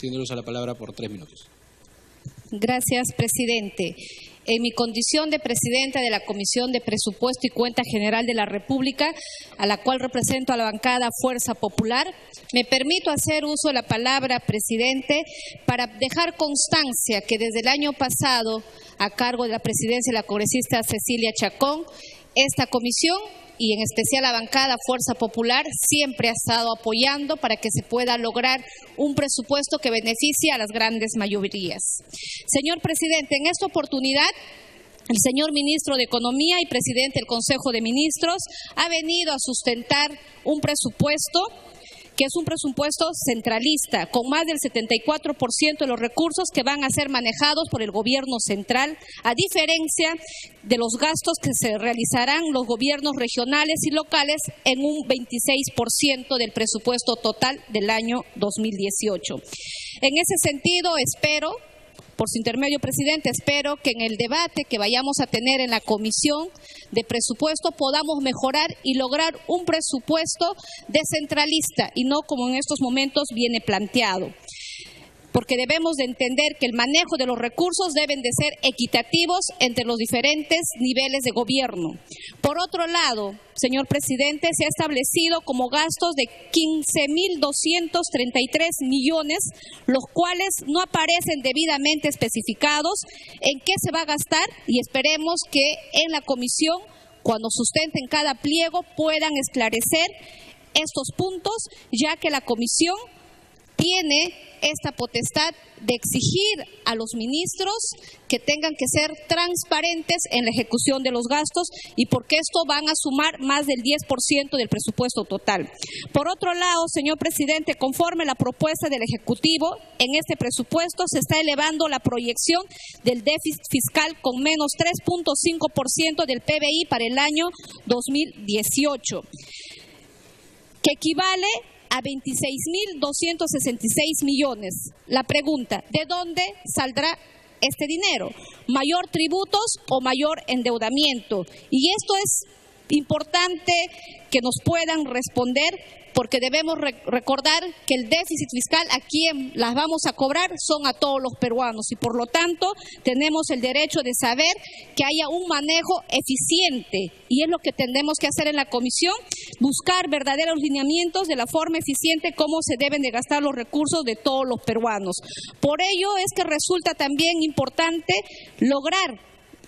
Tiene uso la palabra por 3 minutos. Gracias, presidente. En mi condición de presidenta de la Comisión de Presupuesto y Cuenta General de la República, a la cual represento a la bancada Fuerza Popular, me permito hacer uso de la palabra, presidente, para dejar constancia que desde el año pasado, a cargo de la presidencia de la congresista Cecilia Chacón, esta comisión y en especial la bancada Fuerza Popular siempre ha estado apoyando para que se pueda lograr un presupuesto que beneficie a las grandes mayorías. Señor presidente, en esta oportunidad, el señor ministro de Economía y presidente del Consejo de Ministros ha venido a sustentar un presupuesto que es un presupuesto centralista, con más del 74% de los recursos que van a ser manejados por el gobierno central, a diferencia de los gastos que se realizarán los gobiernos regionales y locales en un 26% del presupuesto total del año 2018. En ese sentido, espero, por su intermedio, presidente, espero que en el debate que vayamos a tener en la Comisión de Presupuesto podamos mejorar y lograr un presupuesto descentralista y no como en estos momentos viene planteado. Porque debemos de entender que el manejo de los recursos deben de ser equitativos entre los diferentes niveles de gobierno. Por otro lado, señor presidente, se ha establecido como gastos de 15.233 millones, los cuales no aparecen debidamente especificados en qué se va a gastar y esperemos que en la comisión, cuando sustenten cada pliego, puedan esclarecer estos puntos, ya que la comisión tiene esta potestad de exigir a los ministros que tengan que ser transparentes en la ejecución de los gastos y porque esto van a sumar más del 10% del presupuesto total. Por otro lado, señor presidente, conforme la propuesta del Ejecutivo, en este presupuesto se está elevando la proyección del déficit fiscal con menos 3.5% del PBI para el año 2018, que equivale a 26.266 millones. La pregunta, ¿de dónde saldrá este dinero? ¿Mayor tributos o mayor endeudamiento? Y esto es importante que nos puedan responder, porque debemos recordar que el déficit fiscal a quien las vamos a cobrar son a todos los peruanos y por lo tanto tenemos el derecho de saber que haya un manejo eficiente y es lo que tendremos que hacer en la comisión, buscar verdaderos lineamientos de la forma eficiente cómo se deben de gastar los recursos de todos los peruanos. Por ello es que resulta también importante lograr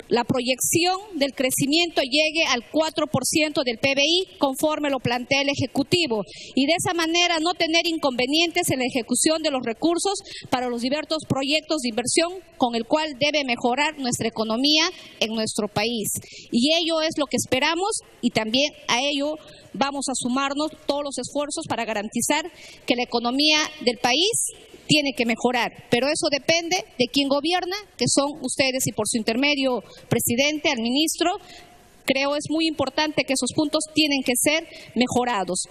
la proyección del crecimiento llegue al 4% del PBI conforme lo plantea el Ejecutivo y de esa manera no tener inconvenientes en la ejecución de los recursos para los diversos proyectos de inversión con el cual debe mejorar nuestra economía en nuestro país. Y ello es lo que esperamos y también a ello vamos a sumarnos todos los esfuerzos para garantizar que la economía del país tiene que mejorar, pero eso depende de quién gobierna, que son ustedes y por su intermedio, presidente, al ministro, creo es muy importante que esos puntos tienen que ser mejorados.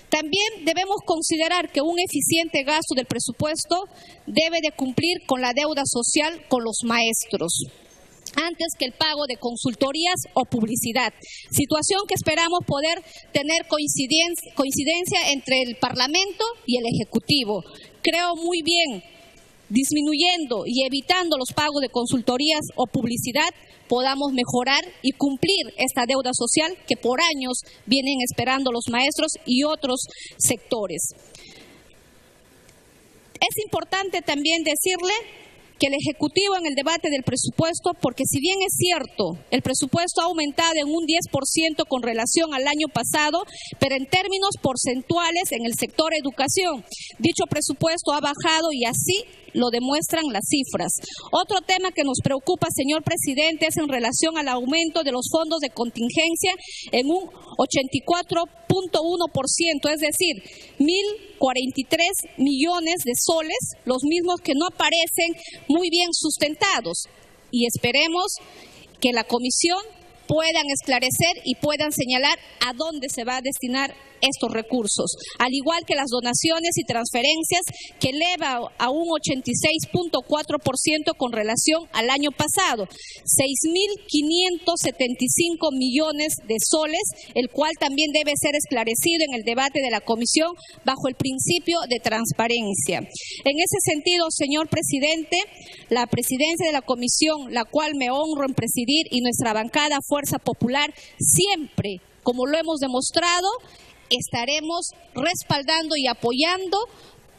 También debemos considerar que un eficiente gasto del presupuesto debe de cumplir con la deuda social con los maestros, antes que el pago de consultorías o publicidad, situación que esperamos poder tener coincidencia entre el Parlamento y el Ejecutivo. Creo muy bien, disminuyendo y evitando los pagos de consultorías o publicidad, podamos mejorar y cumplir esta deuda social que por años vienen esperando los maestros y otros sectores. Es importante también decirle que el Ejecutivo en el debate del presupuesto, porque si bien es cierto, el presupuesto ha aumentado en un 10% con relación al año pasado, pero en términos porcentuales en el sector educación, dicho presupuesto ha bajado y así lo demuestran las cifras. Otro tema que nos preocupa, señor presidente, es en relación al aumento de los fondos de contingencia en un 84.1%, es decir, 1.043 millones de soles, los mismos que no aparecen muy bien sustentados. Y esperemos que la comisión puedan esclarecer y puedan señalar a dónde se va a destinar estos recursos, al igual que las donaciones y transferencias, que eleva a un 86.4% con relación al año pasado, 6.575 millones de soles, el cual también debe ser esclarecido en el debate de la comisión bajo el principio de transparencia. En ese sentido, señor presidente, la presidencia de la comisión, la cual me honro en presidir, y nuestra bancada Fuerza Popular, siempre, como lo hemos demostrado, estaremos respaldando y apoyando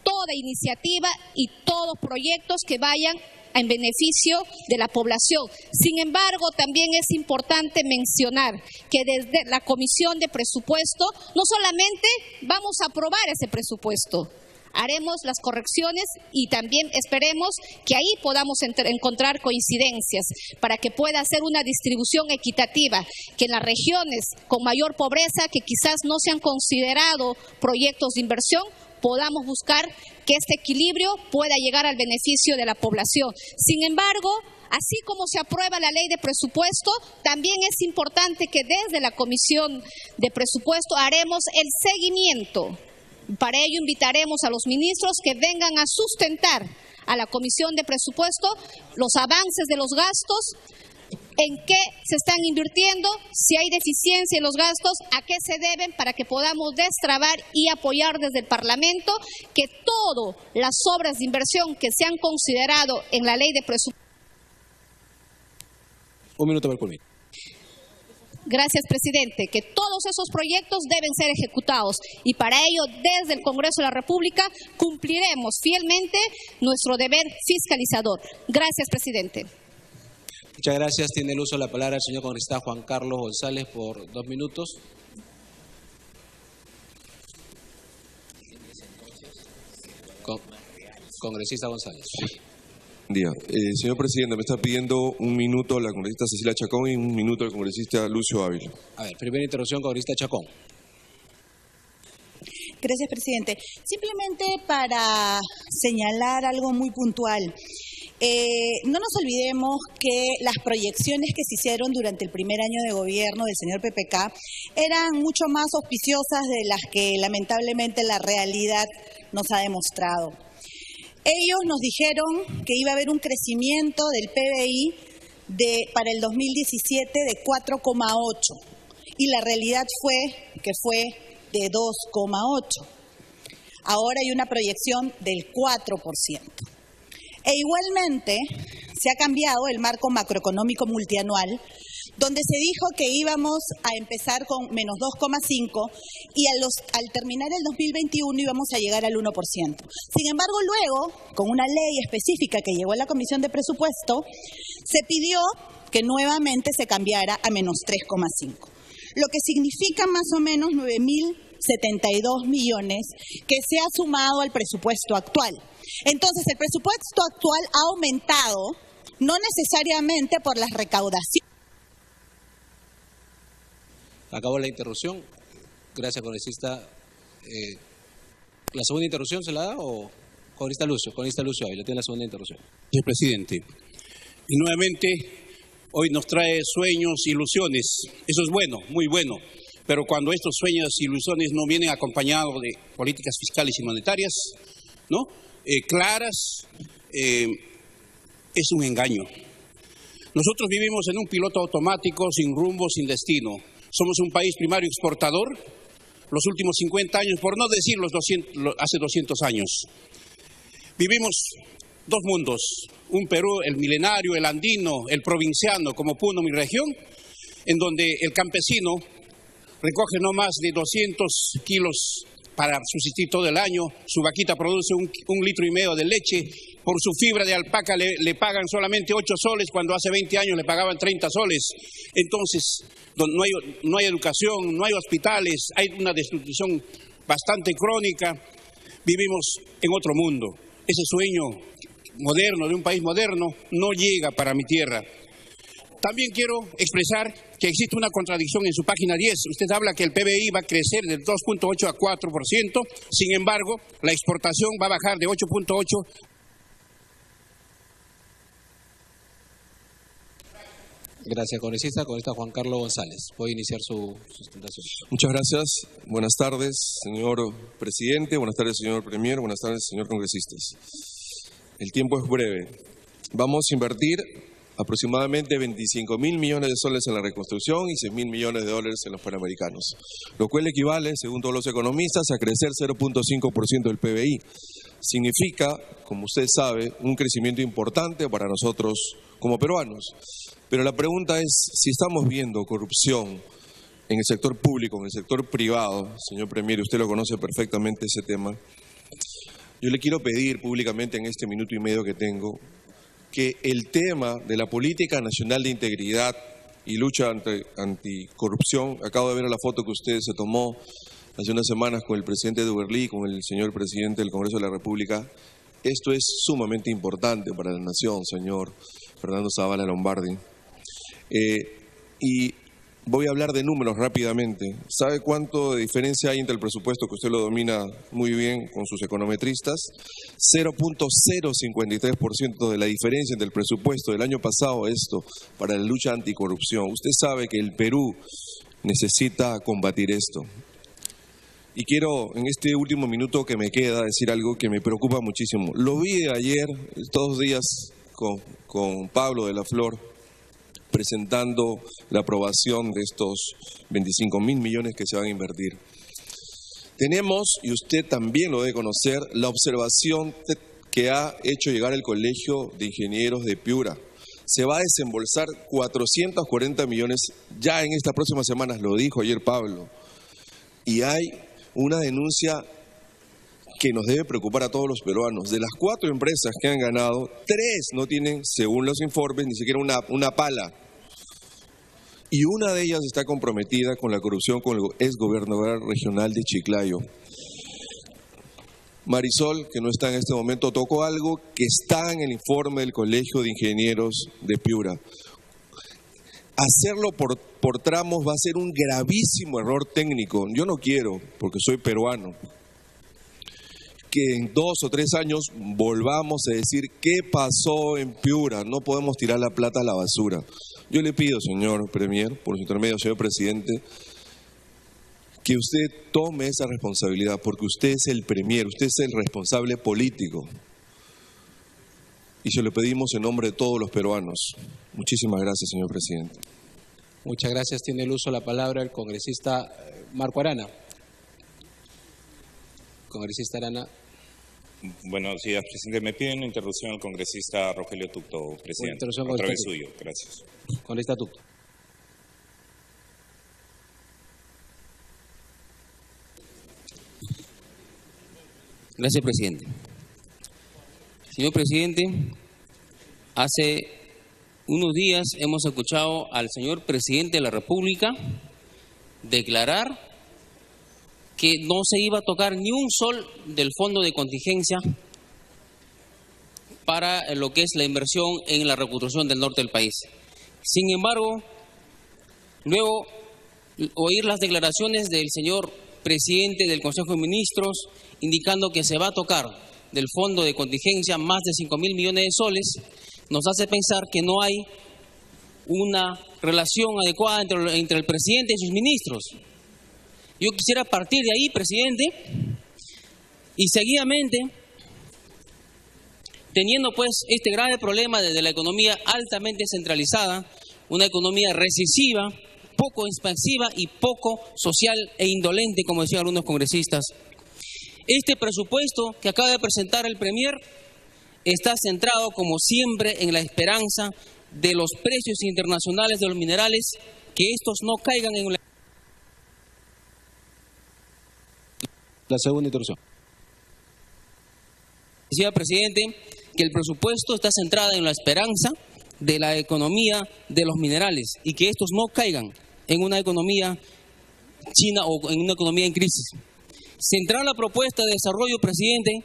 toda iniciativa y todos proyectos que vayan en beneficio de la población. Sin embargo, también es importante mencionar que desde la Comisión de Presupuesto no solamente vamos a aprobar ese presupuesto, haremos las correcciones y también esperemos que ahí podamos encontrar coincidencias para que pueda ser una distribución equitativa, que en las regiones con mayor pobreza, que quizás no se han considerado proyectos de inversión, podamos buscar que este equilibrio pueda llegar al beneficio de la población. Sin embargo, así como se aprueba la ley de presupuesto, también es importante que desde la Comisión de Presupuesto haremos el seguimiento. Para ello invitaremos a los ministros que vengan a sustentar a la Comisión de Presupuesto los avances de los gastos, en qué se están invirtiendo, si hay deficiencia en los gastos, a qué se deben, para que podamos destrabar y apoyar desde el Parlamento que todas las obras de inversión que se han considerado en la ley de presupuesto. Un minuto para culminar. Gracias, presidente, que todos esos proyectos deben ser ejecutados y para ello desde el Congreso de la República cumpliremos fielmente nuestro deber fiscalizador. Gracias, presidente. Muchas gracias. Tiene el uso de la palabra el señor congresista Juan Carlos González por 2 minutos. Congresista González. Buen día. Señor presidente, me está pidiendo un minuto la congresista Cecilia Chacón y un minuto el congresista Lucio Ávila. A ver, primera interrupción, congresista Chacón. Gracias, presidente. Simplemente para señalar algo muy puntual. No nos olvidemos que las proyecciones que se hicieron durante el primer año de gobierno del señor PPK eran mucho más auspiciosas de las que lamentablemente la realidad nos ha demostrado. Ellos nos dijeron que iba a haber un crecimiento del PBI para el 2017 de 4,8 y la realidad fue de 2,8. Ahora hay una proyección del 4%. E igualmente se ha cambiado el marco macroeconómico multianual, donde se dijo que íbamos a empezar con menos 2,5 y al terminar el 2021 íbamos a llegar al 1%. Sin embargo, luego, con una ley específica que llegó a la Comisión de Presupuesto, se pidió que nuevamente se cambiara a menos 3,5, lo que significa más o menos 9.072 millones que se ha sumado al presupuesto actual. Entonces, el presupuesto actual ha aumentado, no necesariamente por las recaudaciones. Acabó la interrupción. Gracias, congresista. ¿La segunda interrupción se la da o congresista Lucio? Congresista Lucio Ávila tiene la segunda interrupción. Señor presidente, y nuevamente hoy nos trae sueños, ilusiones. Eso es bueno, muy bueno. Pero cuando estos sueños e ilusiones no vienen acompañados de políticas fiscales y monetarias, ¿no? Claras, es un engaño. Nosotros vivimos en un piloto automático, sin rumbo, sin destino. Somos un país primario exportador, los últimos 50 años, por no decir hace 200 años. Vivimos dos mundos, un Perú, el milenario, el andino, el provinciano, como Puno, mi región, en donde el campesino recoge no más de 200 kilos para subsistir todo el año, su vaquita produce un litro y medio de leche, por su fibra de alpaca le pagan solamente 8 soles, cuando hace 20 años le pagaban 30 soles. Entonces, no hay educación, no hay hospitales, hay una desnutrición bastante crónica, vivimos en otro mundo. Ese sueño moderno, de un país moderno, no llega para mi tierra. También quiero expresar que existe una contradicción en su página 10. Usted habla que el PBI va a crecer del 2,8 a 4%, sin embargo, la exportación va a bajar de 8,8. Gracias, congresista. Congresista Juan Carlos González. Puede iniciar su sustentación. Muchas gracias. Buenas tardes, señor presidente. Buenas tardes, señor premier. Buenas tardes, señor congresistas. El tiempo es breve. Vamos a invertir aproximadamente 25.000 millones de soles en la reconstrucción y 6.000 millones de dólares en los Panamericanos, lo cual equivale, según todos los economistas, a crecer 0.5% del PBI. Significa, como usted sabe, un crecimiento importante para nosotros como peruanos. Pero la pregunta es, si estamos viendo corrupción en el sector público, en el sector privado, señor premier, usted lo conoce perfectamente ese tema, yo le quiero pedir públicamente en este minuto y medio que tengo que el tema de la política nacional de integridad y lucha anticorrupción, acabo de ver la foto que usted se tomó hace unas semanas con el presidente Duberlí, con el señor presidente del Congreso de la República, esto es sumamente importante para la nación, señor Fernando Zavala Lombardi. Y voy a hablar de números rápidamente. ¿Sabe cuánto de diferencia hay entre el presupuesto, que usted lo domina muy bien con sus econometristas? 0.053% de la diferencia entre el presupuesto del año pasado, esto, para la lucha anticorrupción. Usted sabe que el Perú necesita combatir esto. Y quiero, en este último minuto que me queda, decir algo que me preocupa muchísimo. Lo vi ayer, estos 2 días, con Pablo de la Flor, presentando la aprobación de estos 25.000 millones que se van a invertir. Tenemos, y usted también lo debe conocer, la observación que ha hecho llegar el Colegio de Ingenieros de Piura. Se va a desembolsar 440 millones ya en estas próximas semanas, lo dijo ayer Pablo. Y hay una denuncia que nos debe preocupar a todos los peruanos. De las 4 empresas que han ganado, 3 no tienen, según los informes, ni siquiera una pala. Y una de ellas está comprometida con la corrupción con el exgobernador regional de Chiclayo. Marisol, que no está en este momento, tocó algo que está en el informe del Colegio de Ingenieros de Piura. Hacerlo por tramos va a ser un gravísimo error técnico. Yo no quiero, porque soy peruano, que en 2 o 3 años volvamos a decir qué pasó en Piura. No podemos tirar la plata a la basura. Yo le pido, señor premier, por su intermedio, señor presidente, que usted tome esa responsabilidad, porque usted es el premier, usted es el responsable político. Y se lo pedimos en nombre de todos los peruanos. Muchísimas gracias, señor presidente. Muchas gracias. Tiene el uso de la palabra el congresista Marco Arana. Congresista Arana. Buenos días, presidente. Me pide una interrupción al congresista Rogelio Tucto, presidente. A través suyo. Gracias. Congresista Tucto. Gracias, presidente. Señor presidente, hace unos días hemos escuchado al señor presidente de la República declarar que no se iba a tocar ni un sol del fondo de contingencia para lo que es la inversión en la reconstrucción del norte del país. Sin embargo, luego oír las declaraciones del señor presidente del Consejo de Ministros indicando que se va a tocar del fondo de contingencia más de 5.000 millones de soles, nos hace pensar que no hay una relación adecuada entre el presidente y sus ministros. Yo quisiera partir de ahí, presidente, y seguidamente, teniendo pues este grave problema de la economía altamente centralizada, una economía recesiva, poco expansiva y poco social e indolente, como decían algunos congresistas. Este presupuesto que acaba de presentar el premier está centrado, como siempre, en la esperanza de los precios internacionales de los minerales, que estos no caigan en la segunda interrupción. Decía, presidente, que el presupuesto está centrado en la esperanza de la economía de los minerales y que estos no caigan en una economía china o en una economía en crisis. Centrar la propuesta de desarrollo, presidente,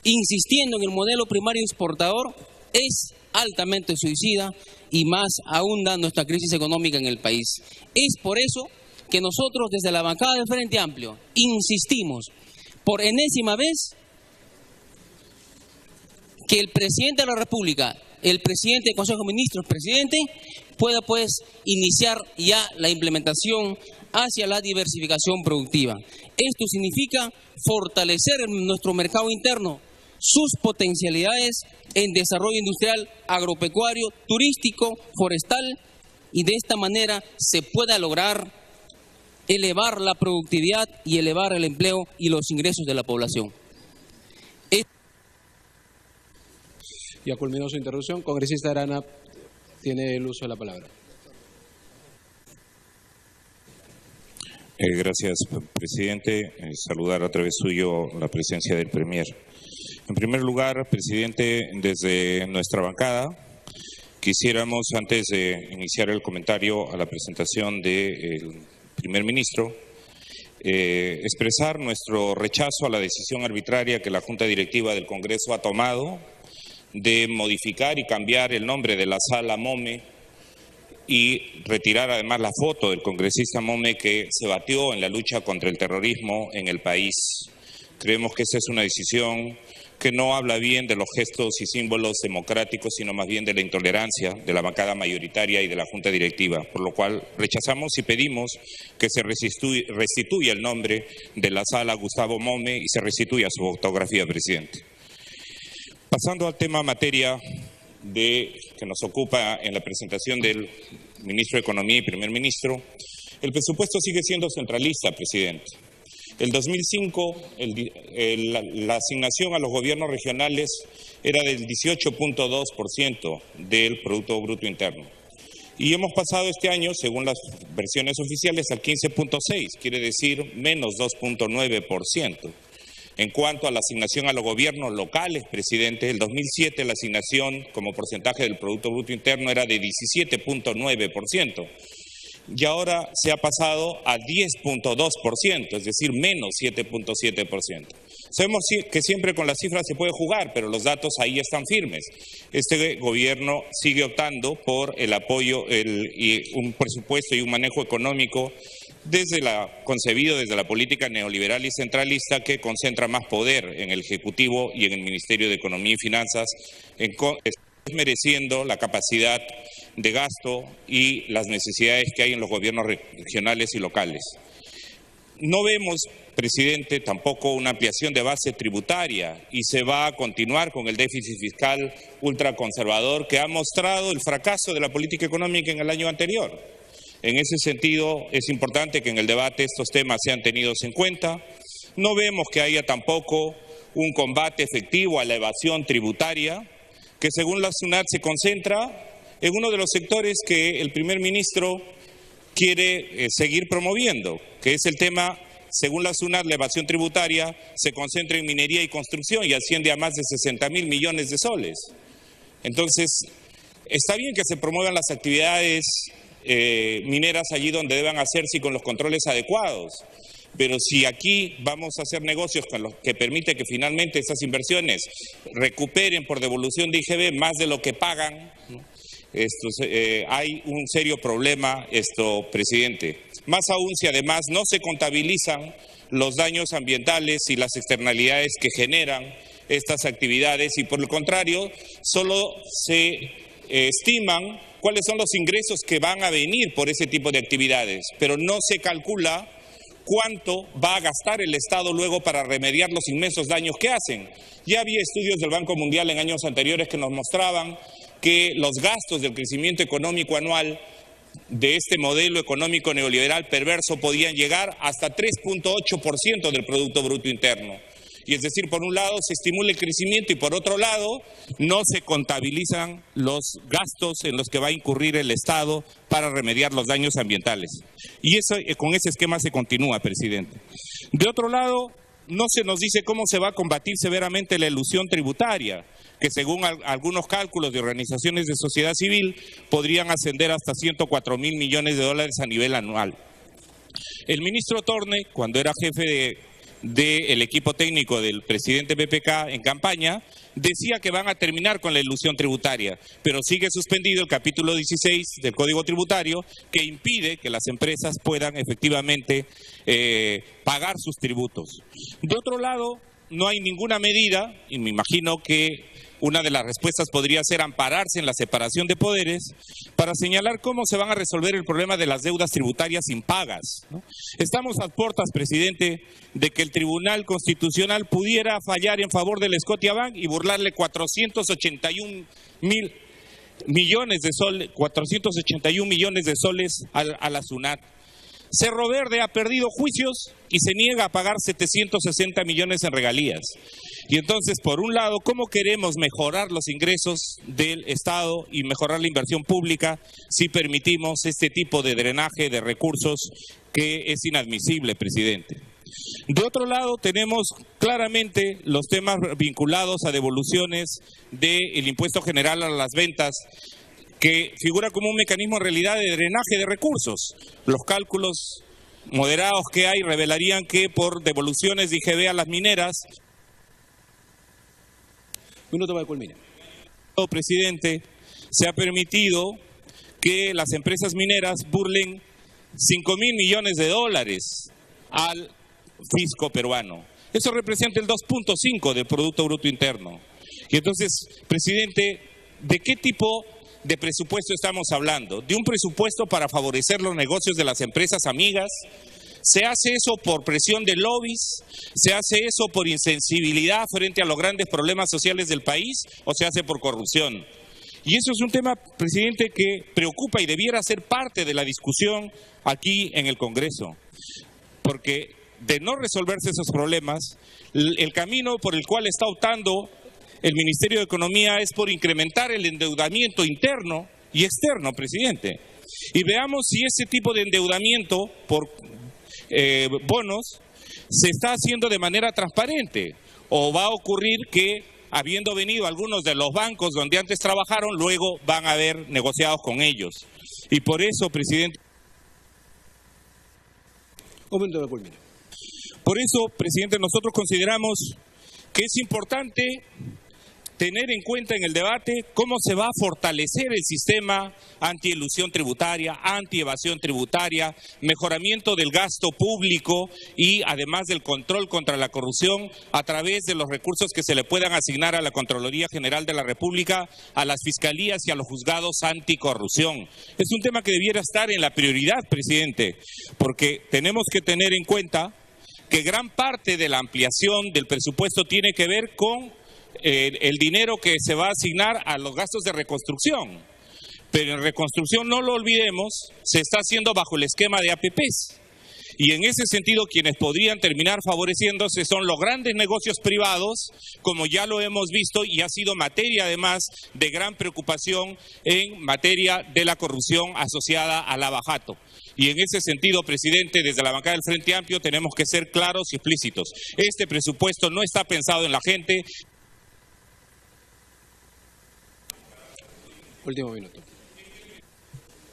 insistiendo en el modelo primario exportador, es altamente suicida y más ahonda nuestra crisis económica en el país. Es por eso que nosotros desde la bancada del Frente Amplio insistimos por enésima vez que el presidente de la República el presidente del Consejo de Ministros, pueda pues iniciar ya la implementación hacia la diversificación productiva. Esto significa fortalecer nuestro mercado interno, sus potencialidades en desarrollo industrial, agropecuario, turístico, forestal, y de esta manera se pueda lograr elevar la productividad y elevar el empleo y los ingresos de la población. Ya culminó su interrupción. Congresista Arana tiene el uso de la palabra. Gracias, presidente. Saludar a través suyo la presencia del Premier. En primer lugar, presidente, desde nuestra bancada, quisiéramos, antes de iniciar el comentario a la presentación del primer ministro, expresar nuestro rechazo a la decisión arbitraria que la Junta Directiva del Congreso ha tomado de modificar y cambiar el nombre de la Sala MOME y retirar además la foto del congresista MOME que se batió en la lucha contra el terrorismo en el país. Creemos que esa es una decisión que no habla bien de los gestos y símbolos democráticos, sino más bien de la intolerancia de la bancada mayoritaria y de la Junta Directiva, por lo cual rechazamos y pedimos que se restituya el nombre de la Sala Gustavo Mome y se restituya su fotografía, presidente. Pasando al tema materia que nos ocupa en la presentación del ministro de Economía y primer ministro, el presupuesto sigue siendo centralista, presidente. El 2005, la asignación a los gobiernos regionales era del 18.2% del Producto Bruto Interno. Y hemos pasado este año, según las versiones oficiales, al 15.6%, quiere decir menos 2.9%. En cuanto a la asignación a los gobiernos locales, presidente, el 2007 la asignación como porcentaje del Producto Bruto Interno era de 17.9%. Y ahora se ha pasado a 10.2%, es decir, menos 7.7%. Sabemos que siempre con las cifras se puede jugar, pero los datos ahí están firmes. Este gobierno sigue optando por el apoyo y un presupuesto y un manejo económico concebido desde la política neoliberal y centralista que concentra más poder en el Ejecutivo y en el Ministerio de Economía y Finanzas, desmereciendo la capacidad de gasto y las necesidades que hay en los gobiernos regionales y locales. No vemos, presidente, tampoco una ampliación de base tributaria y se va a continuar con el déficit fiscal ultraconservador que ha mostrado el fracaso de la política económica en el año anterior. En ese sentido, es importante que en el debate estos temas sean tenidos en cuenta. No vemos que haya tampoco un combate efectivo a la evasión tributaria, que según la SUNAT se concentra en uno de los sectores que el primer ministro quiere seguir promoviendo, que es el tema, según la SUNAT, la evasión tributaria se concentra en minería y construcción y asciende a más de 60.000 millones de soles. Entonces, está bien que se promuevan las actividades mineras allí donde deban hacerse y con los controles adecuados, pero si aquí vamos a hacer negocios con los que permite que finalmente esas inversiones recuperen por devolución de IGB más de lo que pagan, hay un serio problema, presidente. Más aún si además no se contabilizan los daños ambientales y las externalidades que generan estas actividades y por el contrario solo se estiman cuáles son los ingresos que van a venir por ese tipo de actividades, pero no se calcula cuánto va a gastar el Estado luego para remediar los inmensos daños que hacen. Ya había estudios del Banco Mundial en años anteriores que nos mostraban que los gastos del crecimiento económico anual de este modelo económico neoliberal perverso podían llegar hasta 3.8% del Producto Bruto Interno. Y es decir, por un lado se estimula el crecimiento y por otro lado no se contabilizan los gastos en los que va a incurrir el Estado para remediar los daños ambientales. Y con ese esquema se continúa, presidente. De otro lado, no se nos dice cómo se va a combatir severamente la elusión tributaria, que según algunos cálculos de organizaciones de sociedad civil podrían ascender hasta 104.000 millones de dólares a nivel anual. El ministro Torne, cuando era jefe del equipo técnico del presidente PPK en campaña, decía que van a terminar con la elusión tributaria, pero sigue suspendido el capítulo 16 del Código Tributario que impide que las empresas puedan efectivamente pagar sus tributos. De otro lado, no hay ninguna medida, y me imagino que una de las respuestas podría ser ampararse en la separación de poderes para señalar cómo se van a resolver el problema de las deudas tributarias impagas, ¿no? Estamos a puertas, presidente, de que el Tribunal Constitucional pudiera fallar en favor del Scotiabank y burlarle 481 millones de soles a la SUNAT. Cerro Verde ha perdido juicios y se niega a pagar 760 millones en regalías. Y entonces, por un lado, ¿cómo queremos mejorar los ingresos del Estado y mejorar la inversión pública si permitimos este tipo de drenaje de recursos que es inadmisible, presidente? De otro lado, tenemos claramente los temas vinculados a devoluciones del impuesto general a las ventas, que figura como un mecanismo en realidad de drenaje de recursos. Los cálculos moderados que hay revelarían que por devoluciones de IGB a las mineras... Minuto para culminar. Presidente, se ha permitido que las empresas mineras burlen 5.000 millones de dólares al fisco peruano. Eso representa el 2.5 del Producto Bruto Interno. Y entonces, presidente, ¿de qué tipo de presupuesto estamos hablando? ¿De un presupuesto para favorecer los negocios de las empresas amigas? ¿Se hace eso por presión de lobbies? ¿Se hace eso por insensibilidad frente a los grandes problemas sociales del país? ¿O se hace por corrupción? Y eso es un tema, presidente, que preocupa y debiera ser parte de la discusión aquí en el Congreso. Porque de no resolverse esos problemas, el camino por el cual está optando el Ministerio de Economía es por incrementar el endeudamiento interno y externo, presidente. Y veamos si ese tipo de endeudamiento por bonos se está haciendo de manera transparente, o va a ocurrir que, habiendo venido algunos de los bancos donde antes trabajaron, luego van a haber negociados con ellos. Y por eso, presidente... Un momento de culminar. Por eso, presidente, nosotros consideramos que es importante tener en cuenta en el debate cómo se va a fortalecer el sistema antielusión tributaria, antievasión tributaria, mejoramiento del gasto público y además del control contra la corrupción a través de los recursos que se le puedan asignar a la Contraloría General de la República, a las fiscalías y a los juzgados anticorrupción. Es un tema que debiera estar en la prioridad, presidente, porque tenemos que tener en cuenta que gran parte de la ampliación del presupuesto tiene que ver con el dinero que se va a asignar a los gastos de reconstrucción. Pero en reconstrucción, no lo olvidemos, se está haciendo bajo el esquema de APPs. Y en ese sentido, quienes podrían terminar favoreciéndose son los grandes negocios privados, como ya lo hemos visto, y ha sido materia además de gran preocupación en materia de la corrupción asociada al lavajato. Y en ese sentido, presidente, desde la bancada del Frente Amplio tenemos que ser claros y explícitos. Este presupuesto no está pensado en la gente. Último minuto.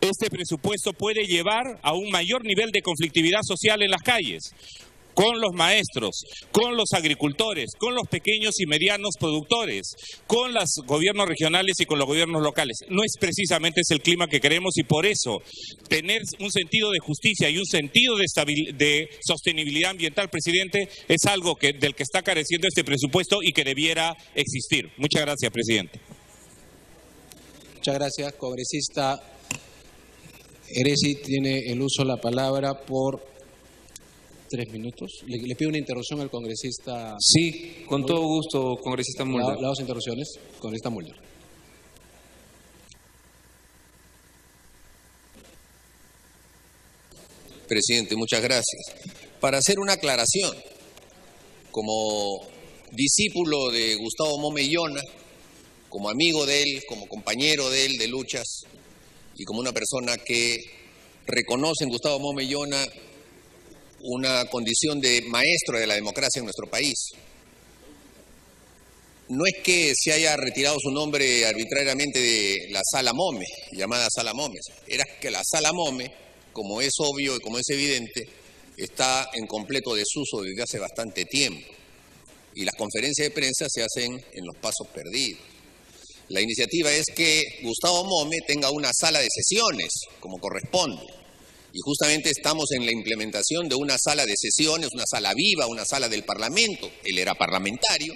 Este presupuesto puede llevar a un mayor nivel de conflictividad social en las calles, con los maestros, con los agricultores, con los pequeños y medianos productores, con los gobiernos regionales y con los gobiernos locales. No es precisamente ese el clima que queremos, y por eso tener un sentido de justicia y un sentido de sostenibilidad ambiental, presidente, es algo del que está careciendo este presupuesto y que debiera existir. Muchas gracias, presidente. Muchas gracias, congresista Heresi. Tiene el uso de la palabra por 3 minutos. Le pido una interrupción al congresista. Sí, con todo gusto, congresista Mulder. Las dos interrupciones, congresista Mulder. Presidente, muchas gracias. Para hacer una aclaración, como discípulo de Gustavo Mome Yona, como amigo de él, como compañero de él de luchas y como una persona que reconoce en Gustavo Mome Yona una condición de maestro de la democracia en nuestro país. No es que se haya retirado su nombre arbitrariamente de la Sala Mome, llamada Sala Mome, era que la Sala Mome, como es obvio y como es evidente, está en completo desuso desde hace bastante tiempo y las conferencias de prensa se hacen en los pasos perdidos. La iniciativa es que Gustavo Mome tenga una sala de sesiones, como corresponde. Y justamente estamos en la implementación de una sala de sesiones, una sala viva, una sala del Parlamento. Él era parlamentario,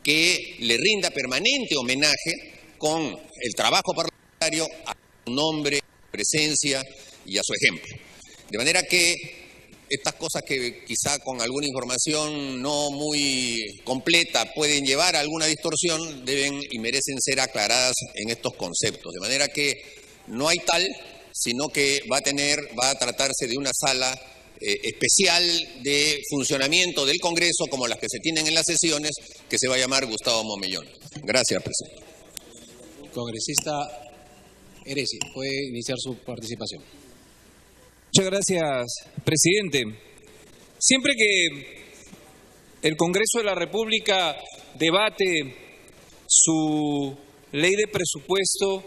que le rinda permanente homenaje con el trabajo parlamentario a su nombre, presencia y a su ejemplo. De manera que estas cosas que quizá con alguna información no muy completa pueden llevar a alguna distorsión, deben y merecen ser aclaradas en estos conceptos. De manera que no hay tal, sino que va a tratarse de una sala especial de funcionamiento del Congreso, como las que se tienen en las sesiones, que se va a llamar Gustavo Momellón. Gracias, presidente. Congresista Heresi, puede iniciar su participación. Muchas gracias, presidente. Siempre que el Congreso de la República debate su ley de presupuesto,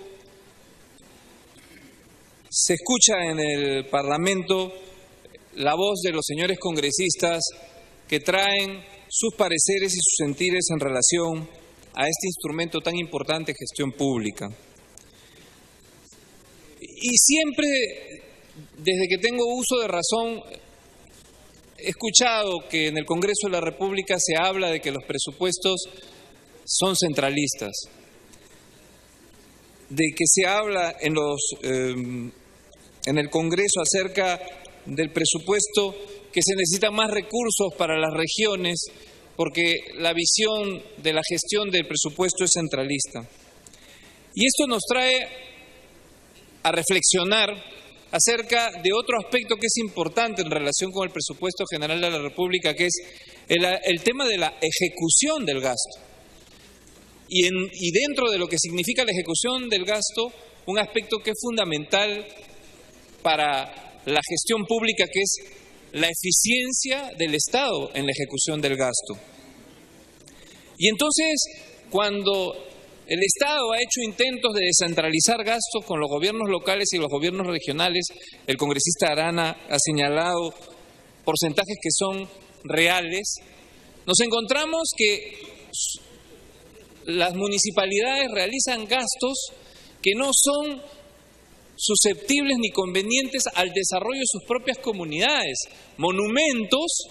se escucha en el Parlamento la voz de los señores congresistas que traen sus pareceres y sus sentires en relación a este instrumento tan importante, gestión pública. Y siempre, desde que tengo uso de razón, he escuchado que en el Congreso de la República se habla de que los presupuestos son centralistas, de que se habla en el Congreso acerca del presupuesto que se necesitan más recursos para las regiones porque la visión de la gestión del presupuesto es centralista. Y esto nos trae a reflexionar acerca de otro aspecto que es importante en relación con el presupuesto general de la República, que es el tema de la ejecución del gasto. Y dentro de lo que significa la ejecución del gasto, un aspecto que es fundamental para la gestión pública, que es la eficiencia del Estado en la ejecución del gasto. Y entonces, cuando el Estado ha hecho intentos de descentralizar gastos con los gobiernos locales y los gobiernos regionales, el congresista Arana ha señalado porcentajes que son reales, nos encontramos que las municipalidades realizan gastos que no son susceptibles ni convenientes al desarrollo de sus propias comunidades, monumentos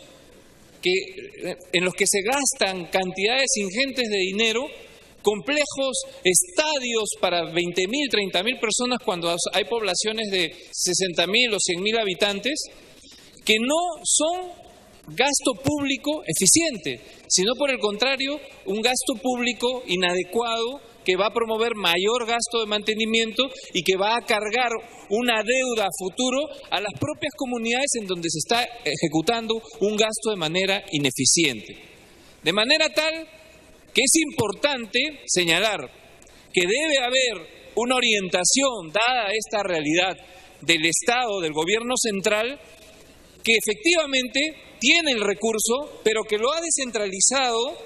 en los que se gastan cantidades ingentes de dinero, complejos, estadios para 20.000, 30.000 personas cuando hay poblaciones de 60.000 o 100.000 habitantes, que no son gasto público eficiente, sino por el contrario, un gasto público inadecuado que va a promover mayor gasto de mantenimiento y que va a cargar una deuda a futuro a las propias comunidades en donde se está ejecutando un gasto de manera ineficiente. De manera tal que es importante señalar que debe haber una orientación, dada esta realidad del Estado, del Gobierno central, que efectivamente tiene el recurso, pero que lo ha descentralizado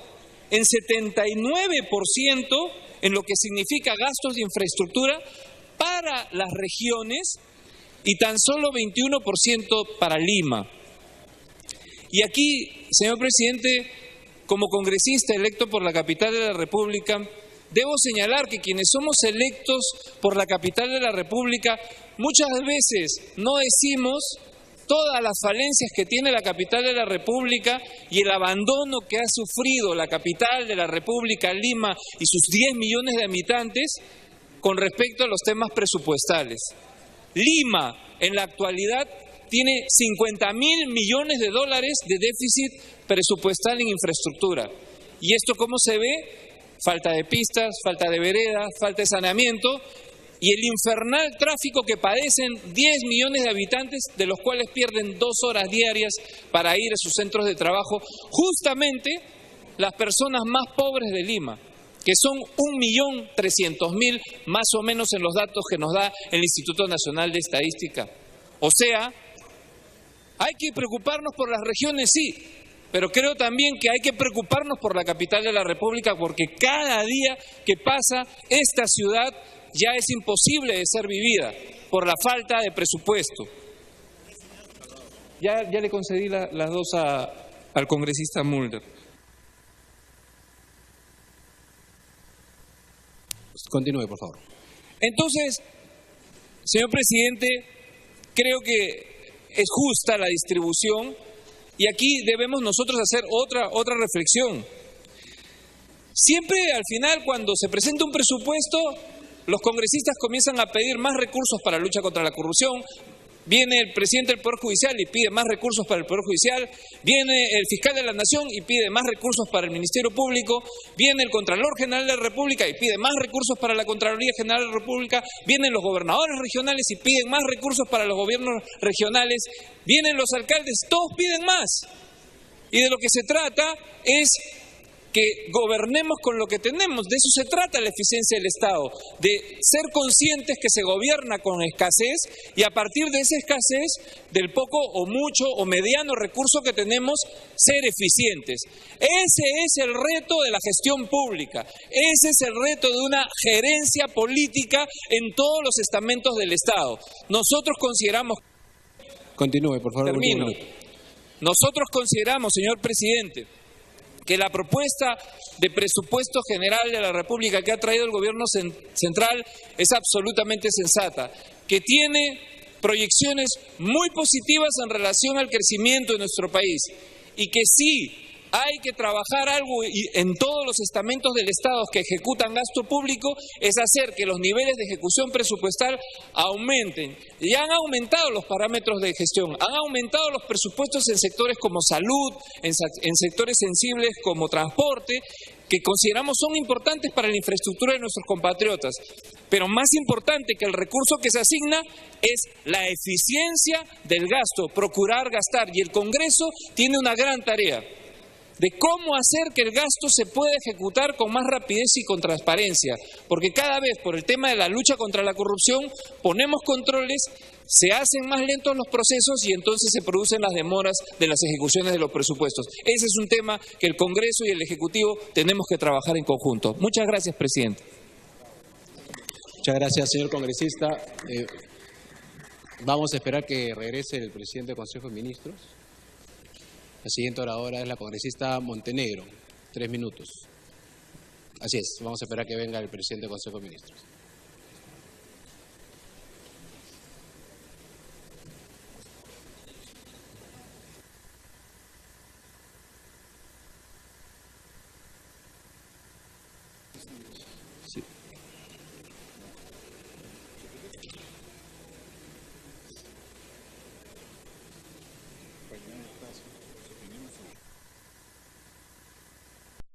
en 79% en lo que significa gastos de infraestructura para las regiones y tan solo 21% para Lima. Y aquí, señor presidente, como congresista electo por la capital de la República, debo señalar que quienes somos electos por la capital de la República muchas veces no decimos todas las falencias que tiene la capital de la República y el abandono que ha sufrido la capital de la República, Lima, y sus 10 millones de habitantes con respecto a los temas presupuestales. Lima, en la actualidad, tiene 50.000 millones de dólares de déficit presupuestal en infraestructura. ¿Y esto cómo se ve? Falta de pistas, falta de veredas, falta de saneamiento y el infernal tráfico que padecen 10 millones de habitantes, de los cuales pierden 2 horas diarias para ir a sus centros de trabajo, justamente las personas más pobres de Lima, que son 1.300.000 más o menos en los datos que nos da el Instituto Nacional de Estadística. O sea, hay que preocuparnos por las regiones, sí, pero creo también que hay que preocuparnos por la capital de la República, porque cada día que pasa esta ciudad ya es imposible de ser vivida por la falta de presupuesto. Ya le concedí las dos al congresista Mulder. Continúe, por favor. Entonces, señor presidente, creo que es justa la distribución y aquí debemos nosotros hacer otra reflexión. Siempre al final, cuando se presenta un presupuesto, los congresistas comienzan a pedir más recursos para la lucha contra la corrupción. Viene el presidente del Poder Judicial y pide más recursos para el Poder Judicial. Viene el fiscal de la Nación y pide más recursos para el Ministerio Público. Viene el Contralor General de la República y pide más recursos para la Contraloría General de la República. Vienen los gobernadores regionales y piden más recursos para los gobiernos regionales. Vienen los alcaldes, todos piden más. Y de lo que se trata es que gobernemos con lo que tenemos. De eso se trata la eficiencia del Estado, de ser conscientes que se gobierna con escasez y a partir de esa escasez, del poco o mucho o mediano recurso que tenemos, ser eficientes. Ese es el reto de la gestión pública, ese es el reto de una gerencia política en todos los estamentos del Estado. Nosotros consideramos... Continúe, por favor. Termino. Nosotros consideramos, señor presidente, que la propuesta de presupuesto general de la República que ha traído el gobierno central es absolutamente sensata, que tiene proyecciones muy positivas en relación al crecimiento de nuestro país y que sí hay que trabajar algo en todos los estamentos del Estado que ejecutan gasto público, es hacer que los niveles de ejecución presupuestal aumenten. Ya han aumentado los parámetros de gestión, han aumentado los presupuestos en sectores como salud, en sectores sensibles como transporte, que consideramos son importantes para la infraestructura de nuestros compatriotas. Pero más importante que el recurso que se asigna es la eficiencia del gasto, procurar gastar. Y el Congreso tiene una gran tarea de cómo hacer que el gasto se pueda ejecutar con más rapidez y con transparencia, porque cada vez por el tema de la lucha contra la corrupción ponemos controles, se hacen más lentos los procesos y entonces se producen las demoras de las ejecuciones de los presupuestos. Ese es un tema que el Congreso y el Ejecutivo tenemos que trabajar en conjunto. Muchas gracias, presidente. Muchas gracias, señor congresista. Vamos a esperar que regrese el presidente del Consejo de Ministros. La siguiente oradora es la congresista Montenegro, 3 minutos. Así es, vamos a esperar que venga el presidente del Consejo de Ministros.